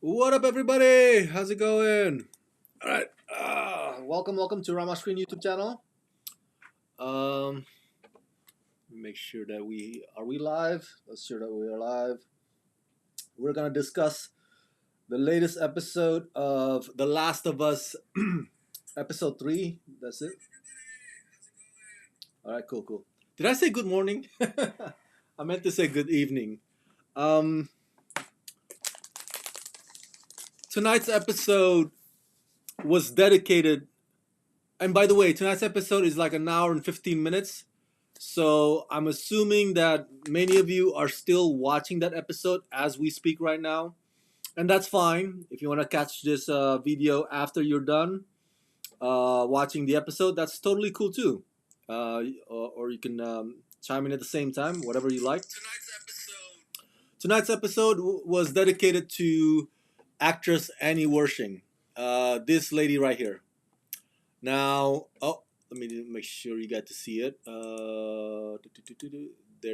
What up, everybody? How's it going? All right. Welcome to Rama Screen YouTube channel. Um, make sure that we live. Let's sure that we are live. We're gonna discuss the latest episode of The Last of Us, episode 3. That's it. All right, cool. Did I say good morning? I meant to say good evening. Um, tonight's episode was dedicated. And by the way, tonight's episode is like an hour and 15 minutes. So I'm assuming that many of you are still watching that episode as we speak right now. And that's fine. If you want to catch this video after you're done watching the episode, that's totally cool too. Or you can chime in at the same time, whatever you like. Tonight's episode was dedicated to actress Annie Wersching. This lady right here. Now, let me make sure you got to see it. There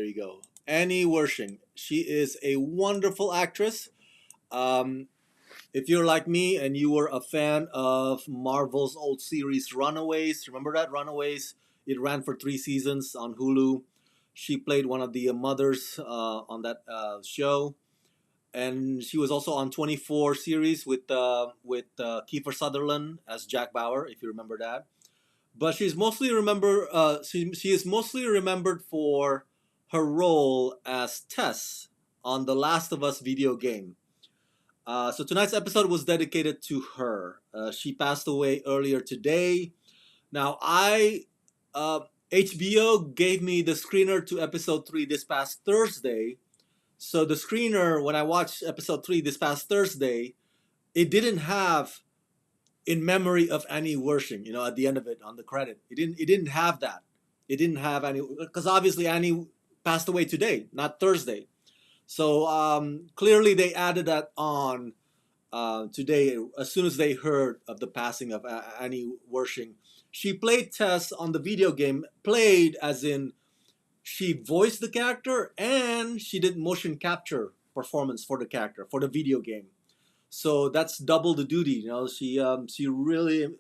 you go. Annie Wersching. She is a wonderful actress. Um, if you're like me and you were a fan of Marvel's old series Runaways, remember that? Runaways? It ran for 3 seasons on Hulu. She played one of the mothers on that show. And she was also on 24 series with Kiefer Sutherland as Jack Bauer, if you remember that. But she's mostly remember she is mostly remembered for her role as Tess on the Last of Us video game. So tonight's episode was dedicated to her. She passed away earlier today. Now HBO gave me the screener to episode 3 this past Thursday. So the screener, when I watched episode 3 this past Thursday, it didn't have in memory of Annie Wersching, at the end of it on the credit. It didn't have that. It didn't have any, because obviously Annie passed away today, not Thursday. So clearly they added that on today as soon as they heard of the passing of Annie Wersching. She played Tess on the video game, played as in she voiced the character and she did motion capture performance for the character for the video game. So that's double the duty. She really,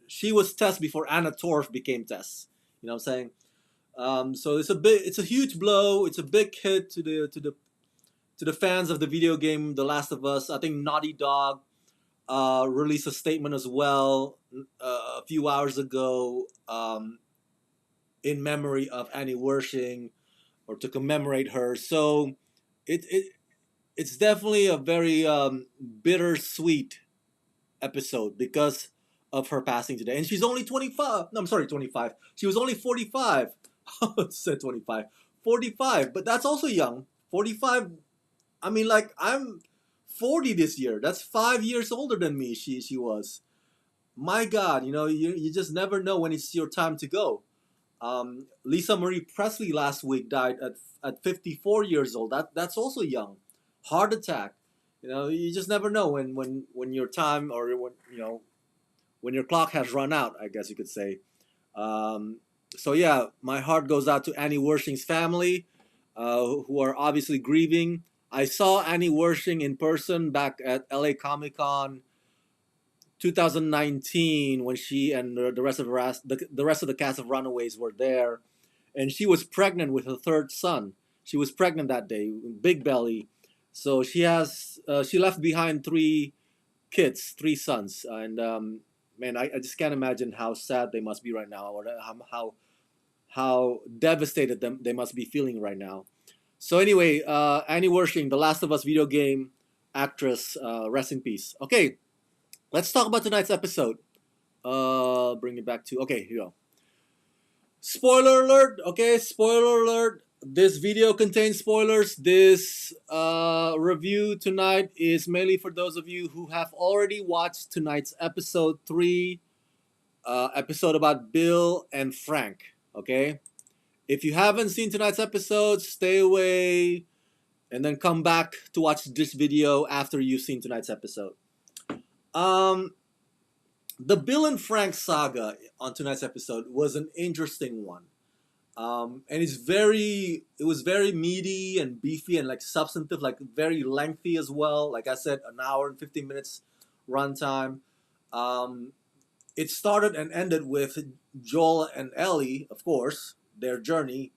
she was Tess before Anna Torf became Tess. You know what I'm saying? So it's a huge blow. It's a big hit to the fans of the video game The Last of Us. I think Naughty Dog released a statement as well a few hours ago in memory of Annie Wersching or to commemorate her. So it's definitely a very bittersweet episode because of her passing today. And she's only 25. No, I'm sorry, 25. She was only 45. I said 25. 45, but that's also young. 45, I mean, like, I'm 40 this year. That's 5 years older than me, she was. My God, you just never know when it's your time to go. Lisa Marie Presley last week died at 54 years old. That's also young. Heart attack. You just never know when your time or when your clock has run out, I guess you could say. So yeah, my heart goes out to Annie Wersching's family, who are obviously grieving. I saw Annie Wersching in person back at LA Comic Con 2019 when she and the rest of the cast of Runaways were there, and she was pregnant with her third son. She was pregnant that day, big belly. So she left behind 3 kids, 3 sons, and man, I just can't imagine how sad they must be right now, or how devastated they must be feeling right now. So anyway, Annie Wersching, The Last of Us video game actress, rest in peace. Okay, let's talk about tonight's episode. Bring it back to okay. Here we go. Spoiler alert. Okay, spoiler alert. This video contains spoilers. This review tonight is mainly for those of you who have already watched tonight's episode 3, episode about Bill and Frank. Okay, if you haven't seen tonight's episode, stay away and then come back to watch this video after you've seen tonight's episode. The Bill and Frank saga on tonight's episode was an interesting one. And it was very meaty and beefy and like substantive, like very lengthy as well. Like I said, an hour and 15 minutes runtime. Um, it started and ended with Joel and Ellie, of course, their journey.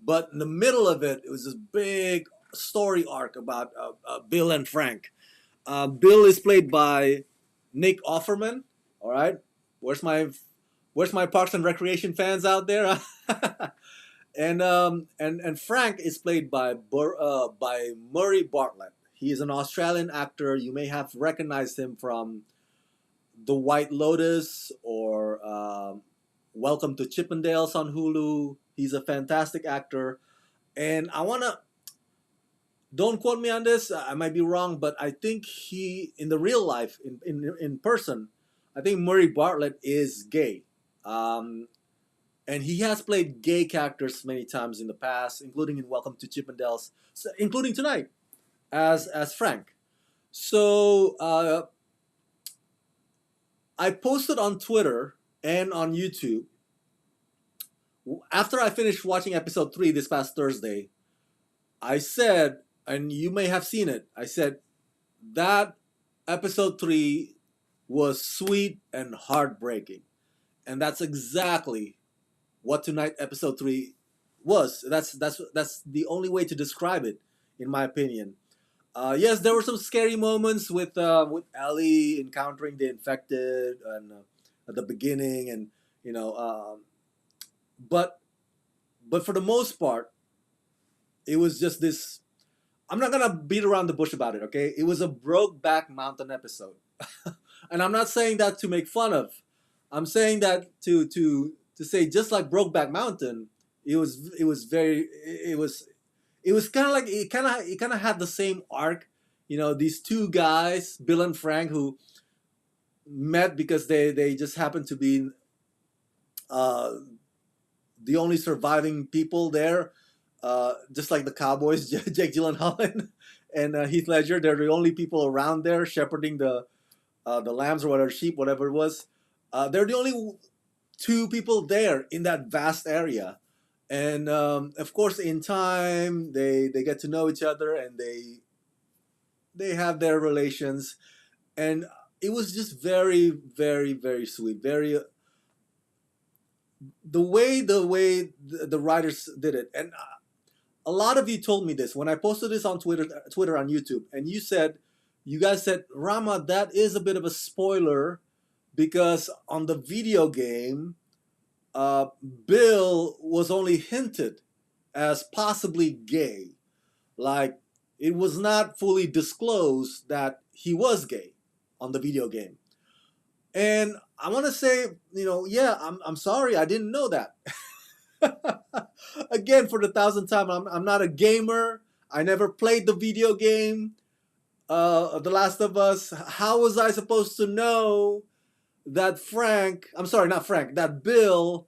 But in the middle of it, it was this big story arc about Bill and Frank. Bill is played by Nick Offerman. All right, where's my where's my Parks and Recreation fans out there? And Frank is played by Murray Bartlett. He is an Australian actor. You may have recognized him from The White Lotus or Welcome to Chippendales on Hulu. He's a fantastic actor, and I wanna don't quote me on this. I might be wrong, but I think he in the real life, in person, I think Murray Bartlett is gay. Um, and he has played gay characters many times in the past, including in Welcome to Chippendales, including tonight as Frank. So I posted on Twitter and on YouTube after I finished watching episode 3 this past Thursday. I said, and you may have seen it, I said that episode 3 was sweet and heartbreaking. And that's exactly what tonight episode 3 was. That's the only way to describe it, in my opinion. Yes, there were some scary moments with Ellie encountering the infected and at the beginning, and you know, but but for the most part, it was just this. I'm not gonna beat around the bush about it. Okay, it was a Brokeback Mountain episode, and I'm not saying that to make fun of. I'm saying that to say just like Brokeback Mountain, it was kind of like it kind of had the same arc. You know, these two guys, Bill and Frank, who met because they just happened to be uh, the only surviving people there. Just like the Cowboys, Jake Gyllenhaal and Heath Ledger, they're the only people around there shepherding the lambs or whatever, sheep, whatever it was. They're the only two people there in that vast area. And of course, in time, they get to know each other and they have their relations. And it was just very, very, very sweet. Very the writers did it. And a lot of you told me this when I posted this on Twitter on YouTube, and you guys said, Rama, that is a bit of a spoiler because on the video game, uh, Bill was only hinted as possibly gay. Like, it was not fully disclosed that he was gay on the video game. And I want to say, yeah, I'm sorry, I didn't know that. Again, for the thousandth time, I'm not a gamer. I never played the video game, The Last of Us. How was I supposed to know that I'm sorry, not Frank, that Bill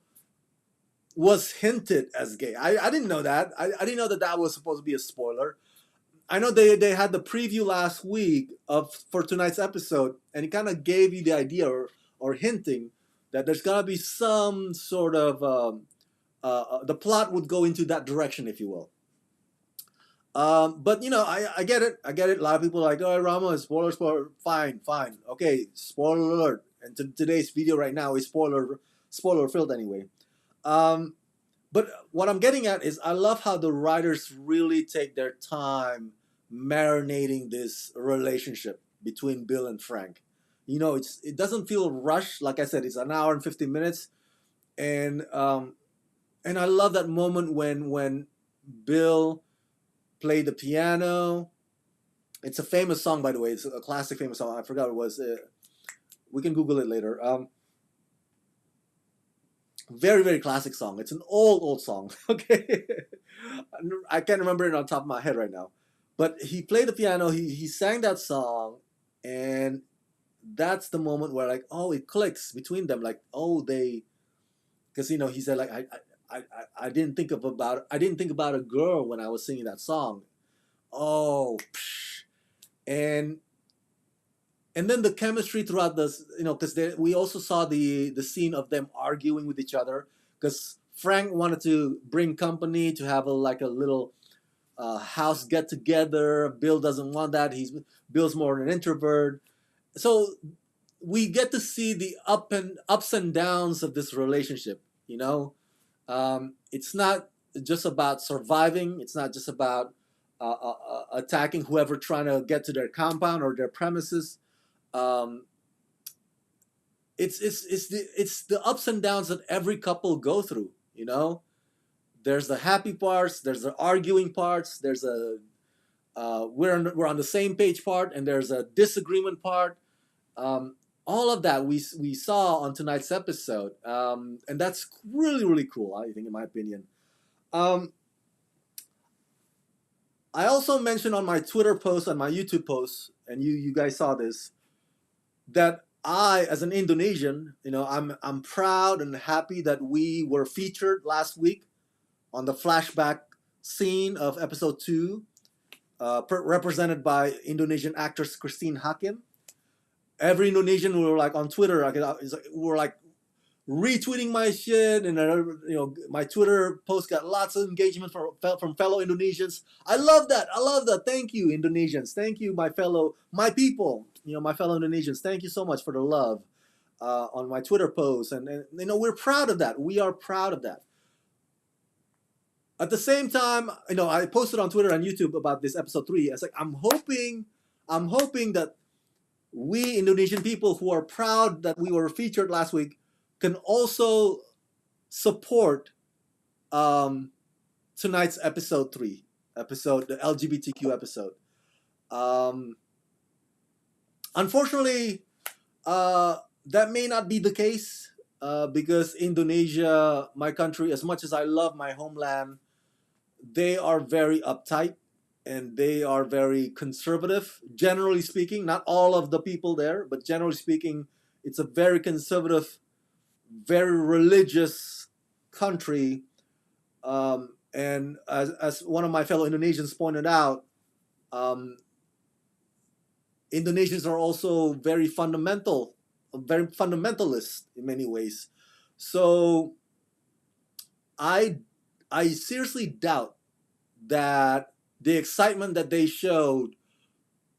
was hinted as gay? I didn't know that. I didn't know that that was supposed to be a spoiler. I know they had the preview last week for tonight's episode, and it kind of gave you the idea or hinting that there's gonna be some sort of the plot would go into that direction, if you will. But I get it. I get it. A lot of people are like, oh, Rama, spoiler. Fine, fine. Okay, spoiler alert. And today's video right now is spoiler filled anyway. Um, but what I'm getting at is I love how the writers really take their time marinating this relationship between Bill and Frank. It doesn't feel rushed. Like I said, it's an hour and 50 minutes, and and I love that moment when Bill played the piano. It's a famous song, by the way. It's a classic, famous song. I forgot what it was. We can Google it later. Very, very classic song. It's an old song. Okay, I can't remember it on top of my head right now. But he played the piano. He sang that song, and that's the moment where like, oh, it clicks between them. Like, oh, because he said like I didn't think about a girl when I was singing that song. Oh, psh. and and then the chemistry throughout this, because we also saw the scene of them arguing with each other, because Frank wanted to bring company to have a little house get together. Bill doesn't want that. Bill's more an introvert. So we get to see the ups and downs of this relationship. You know, it's not just about surviving. It's not just about attacking whoever trying to get to their compound or their premises. Um, it's the ups and downs that every couple go through. You know, there's the happy parts, there's the arguing parts, there's a we're on the same page part, and there's a disagreement part. Um, all of that we saw on tonight's episode, and that's really really cool. I think, in my opinion. Um, I also mentioned on my Twitter post and my YouTube post, and you guys saw this, that I, as an Indonesian, I'm proud and happy that we were featured last week on the flashback scene of episode 2, represented by Indonesian actress Christine Hakim. Every Indonesian, we were like on Twitter, we were like retweeting my shit, and my Twitter post got lots of engagement from fellow Indonesians. I love that. I love that. Thank you, Indonesians. Thank you, my people. My fellow Indonesians. Thank you so much for the love on my Twitter posts, and we're proud of that. We are proud of that. At the same time, I posted on Twitter and YouTube about this episode 3. It's like I'm hoping that we Indonesian people who are proud that we were featured last week can also support tonight's episode 3, the LGBTQ episode. Unfortunately, that may not be the case because Indonesia, my country, as much as I love my homeland, they are very uptight and they are very conservative. Generally speaking, not all of the people there, but generally speaking, it's a very conservative, very religious country. And as one of my fellow Indonesians pointed out, Indonesians are also very fundamentalist in many ways. So I seriously doubt that the excitement that they showed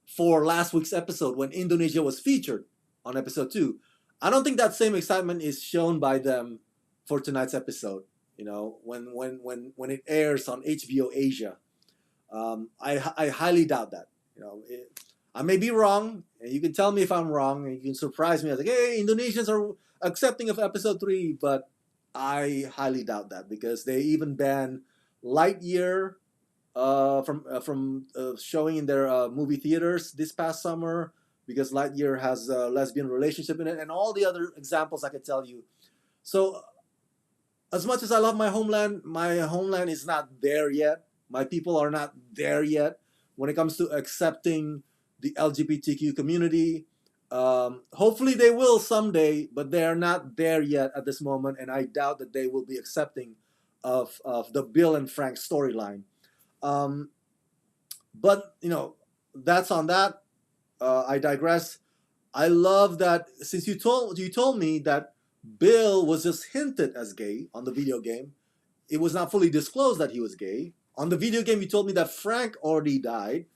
for last week's episode when Indonesia was featured on episode 2, I don't think that same excitement is shown by them for tonight's episode. When it airs on HBO Asia, I highly doubt that. I may be wrong, and you can tell me if I'm wrong, and you can surprise me. I was like, hey, Indonesians are accepting of episode 3, but I highly doubt that because they even banned Lightyear from showing in their movie theaters this past summer because Lightyear has a lesbian relationship in it, and all the other examples I could tell you. So, as much as I love my homeland is not there yet. My people are not there yet when it comes to accepting the LGBTQ community. Hopefully they will someday, but they are not there yet at this moment, and I doubt that they will be accepting of the Bill and Frank storyline. But that's on that. I digress. I love that since you told me that Bill was just hinted as gay on the video game. It was not fully disclosed that he was gay. On the video game, you told me that Frank already died.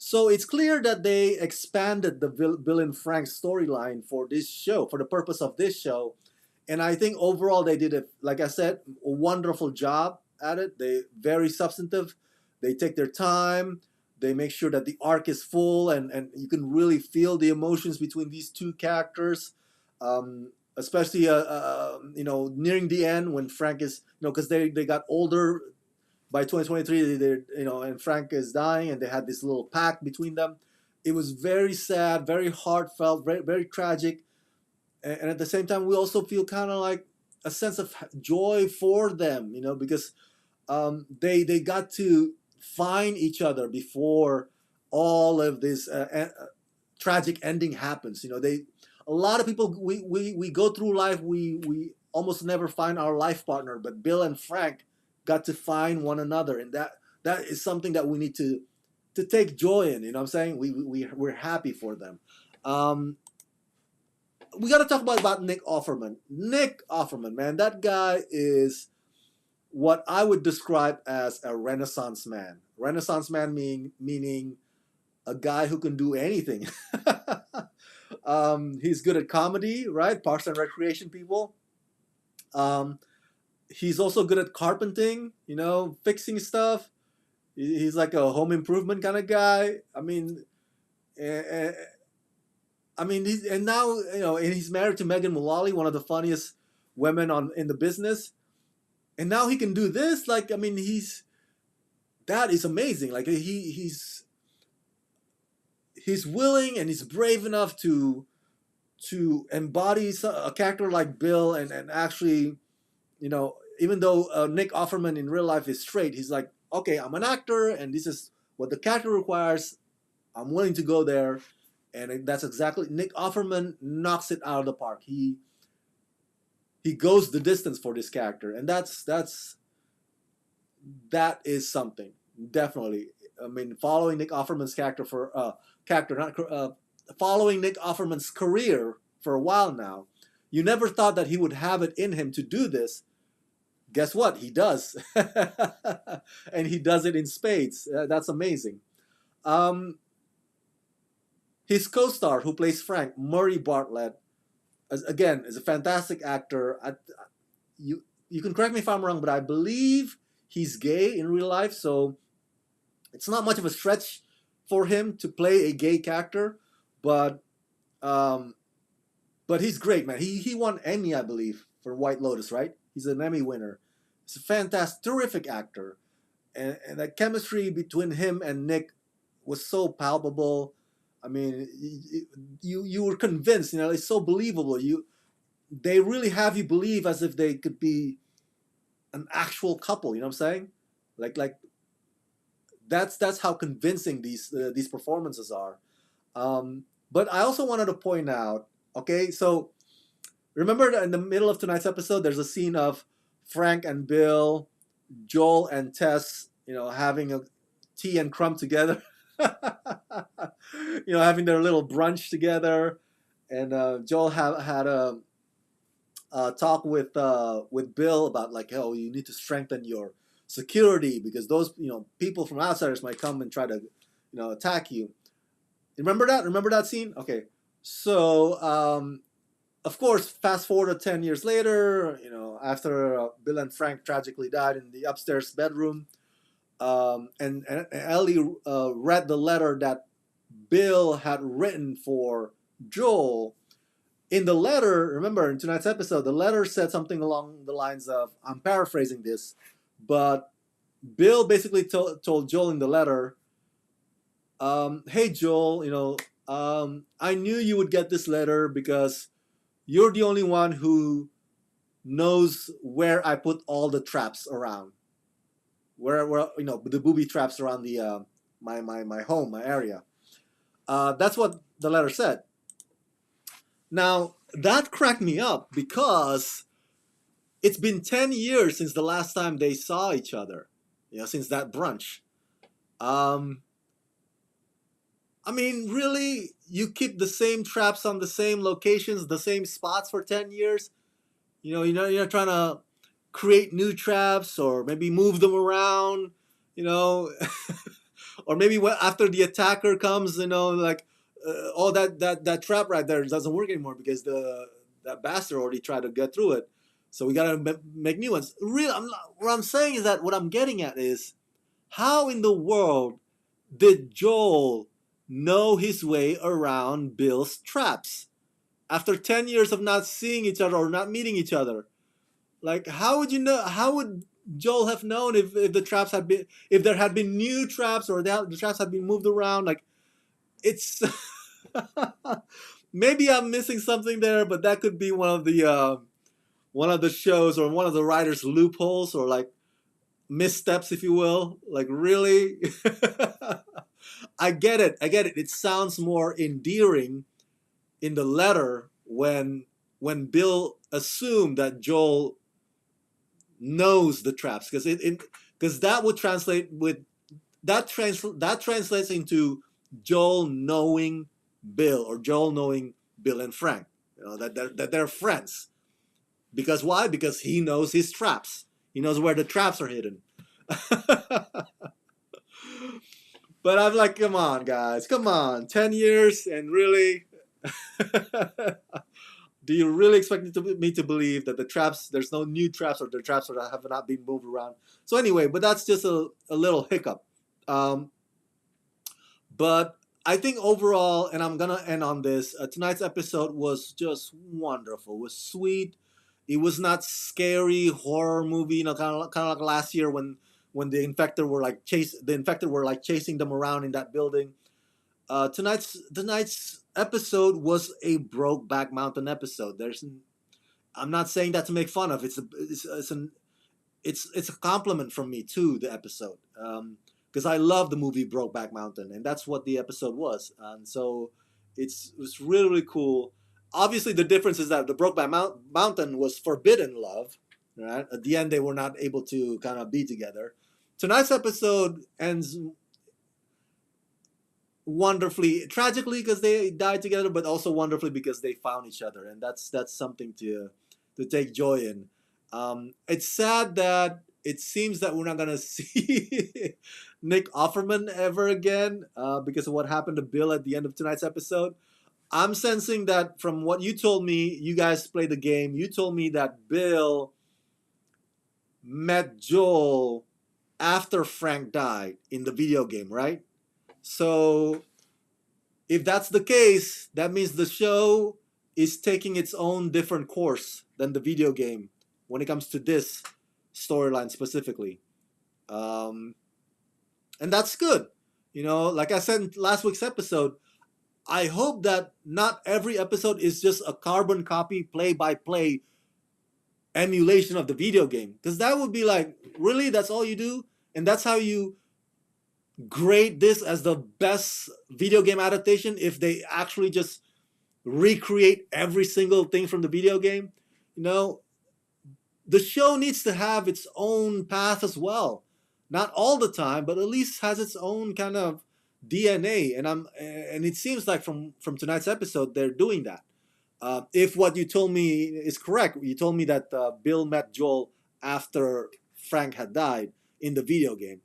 So it's clear that they expanded the Bill and Frank storyline for this show, for the purpose of this show. And I think overall they did, like I said, a wonderful job at it. They very substantive. They take their time. They make sure that the arc is full, and you can really feel the emotions between these two characters. Especially nearing the end when Frank is because they got older by 2023, and Frank is dying, and they had this little pact between them. It was very sad, very heartfelt, very very tragic, and at the same time we also feel kind of like a sense of joy for them, because they got to find each other before all of this tragic ending happens. A lot of people, we go through life, we almost never find our life partner, but Bill and Frank got to find one another, and that is something that we need to take joy in. What I'm saying? We're happy for them. We got to talk about Nick Offerman. Nick Offerman, man, that guy is what I would describe as a Renaissance man. Renaissance man meaning a guy who can do anything. He's good at comedy, right? Parks and Recreation people. Um, he's also good at carpenting, fixing stuff. He's like a home improvement kind of guy. Eh, eh, and now and he's married to Megan Mullally, one of the funniest women on in the business. And now he can do this. Like, that is amazing. Like he's willing and he's brave enough to embody a character like Bill and actually, even though Nick Offerman in real life is straight, he's like, okay, I'm an actor and this is what the character requires. I'm willing to go there, and that's exactly Nick Offerman knocks it out of the park. He goes the distance for this character, and that is something definitely. Following Nick Offerman's character, not following Nick Offerman's career for a while now, you never thought that he would have it in him to do this. Guess what? He does, and he does it in spades. That's amazing. Um, his co-star, who plays Frank, Murray Bartlett, again, is a fantastic actor. You can correct me if I'm wrong, but I believe he's gay in real life, so it's not much of a stretch for him to play a gay character. But um, but he's great, man. He won Emmy, I believe, for White Lotus, right? He's an Emmy winner. He's a fantastic, terrific actor, and the chemistry between him and Nick was so palpable. You were convinced. It's so believable. They really have you believe as if they could be an actual couple. You know what I'm saying? Like that's how convincing these performances are. But I also wanted to point out. Okay, so remember that in the middle of tonight's episode, there's a scene of Frank and Bill, Joel and Tess, having a tea and crumb together. Having their little brunch together, and Joel had a talk with Bill about like, oh, you need to strengthen your security because those people from outsiders might come and try to attack you. Remember that? Remember that scene? Okay, so of course, fast forward to 10 years later, after Bill and Frank tragically died in the upstairs bedroom, and Ellie read the letter that Bill had written for Joel. In the letter, remember in tonight's episode, the letter said something along the lines of, I'm paraphrasing this, but Bill basically told Joel in the letter, hey Joel, I knew you would get this letter because you're the only one who knows where I put all the traps around. Where the booby traps around the my home, my area. That's what the letter said. Now that cracked me up because it's been 10 years since the last time they saw each other. Since that brunch. Really, you keep the same traps on the same locations, the same spots for 10 years. You're not trying to create new traps or maybe move them around, or maybe after the attacker comes, like, oh, that trap right there doesn't work anymore because that bastard already tried to get through it. So we gotta make new ones. What I'm saying is that what I'm getting at is, how in the world did Joel know his way around Bill's traps after 10 years of not seeing each other or not meeting each other? Like, how would you know? How would Joel have known if the traps had been, if there had been new traps or the traps had been moved around? Like, it's maybe I'm missing something there, but that could be one of the shows or one of the writers' loopholes or like missteps, if you will. Like, really, I get it. It sounds more endearing in the letter when Bill assumed that Joel knows the traps, because that would translate with that translates into Joel knowing Bill, or Joel knowing Bill and Frank, that they're friends. Because why? Because he knows his traps. He knows where the traps are hidden. But I'm like, come on, guys, come on, 10 years, and really, do you really expect me to believe that the traps, there's no new traps, or the traps that have not been moved around? So anyway, but that's just a little hiccup. Um, but I think overall, and I'm gonna end on this. Tonight's episode was just wonderful. It was sweet. It was not scary horror movie. Kind of like last year when the infected were like chasing them around in that building. Tonight's episode was a Brokeback Mountain episode. I'm not saying that to make fun of. It's a compliment from me to the episode, because I love the movie Brokeback Mountain, and that's what the episode was. And so it's really really cool. Obviously, the difference is that the Mountain was forbidden love. Right at the end, they were not able to kind of be together. Tonight's episode ends wonderfully, tragically because they died together, but also wonderfully because they found each other, and that's something to take joy in. It's sad that it seems that we're not gonna see Nick Offerman ever again, because of what happened to Bill at the end of tonight's episode. I'm sensing that from what you told me, you guys played the game. You told me that Bill met Joel after Frank died in the video game, right? So if that's the case, that means the show is taking its own different course than the video game when it comes to this storyline specifically. Um, and that's good. Like I said in last week's episode, I hope that not every episode is just a carbon copy, play by play emulation of the video game. Because that would be like, really? That's all you do? And that's how you grade this as the best video game adaptation, if they actually just recreate every single thing from the video game? The show needs to have its own path as well. Not all the time, but at least has its own kind of DNA. And it seems like from tonight's episode they're doing that. If what you told me is correct, you told me that Bill met Joel after Frank had died in the video game.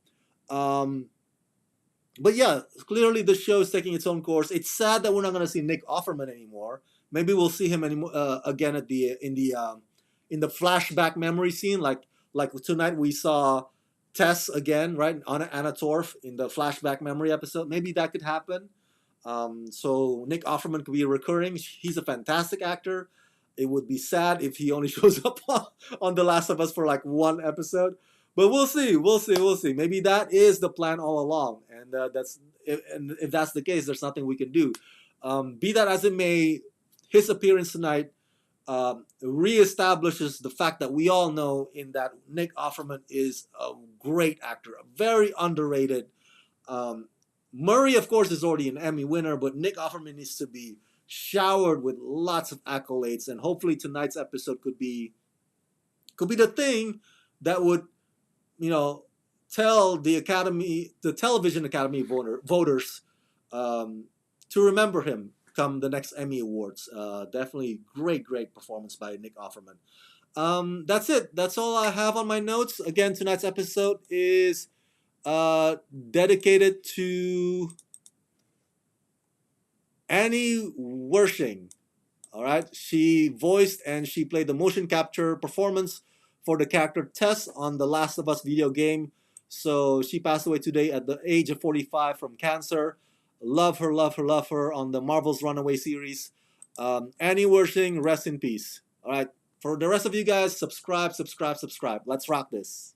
But yeah, clearly the show is taking its own course. It's sad that we're not going to see Nick Offerman anymore. Maybe we'll see him again at the in the flashback memory scene, like tonight we saw Tess again, right? Anna Torf in the flashback memory episode. Maybe that could happen. So Nick Offerman could be recurring. He's a fantastic actor. It would be sad if he only shows up on The Last of Us for like one episode. But we'll see. We'll see. We'll see. Maybe that is the plan all along, and if that's the case, there's nothing we can do. Be that as it may, his appearance tonight reestablishes the fact that we all know in that Nick Offerman is a great actor, a very underrated. Murray, of course, is already an Emmy winner, but Nick Offerman needs to be showered with lots of accolades, and hopefully tonight's episode could be the thing that would, tell the Television Academy voters, to remember him come the next Emmy Awards. Definitely great performance by Nick Offerman. That's it. That's all I have on my notes. Again, tonight's episode is dedicated to Annie Wersching. All right, she voiced and she played the motion capture performance for the character Tess on the Last of Us video game. So she passed away today at the age of 45 from cancer. Love her on the Marvel's Runaway series. Annie Wersching, rest in peace. All right, for the rest of you guys, subscribe. Let's rock this.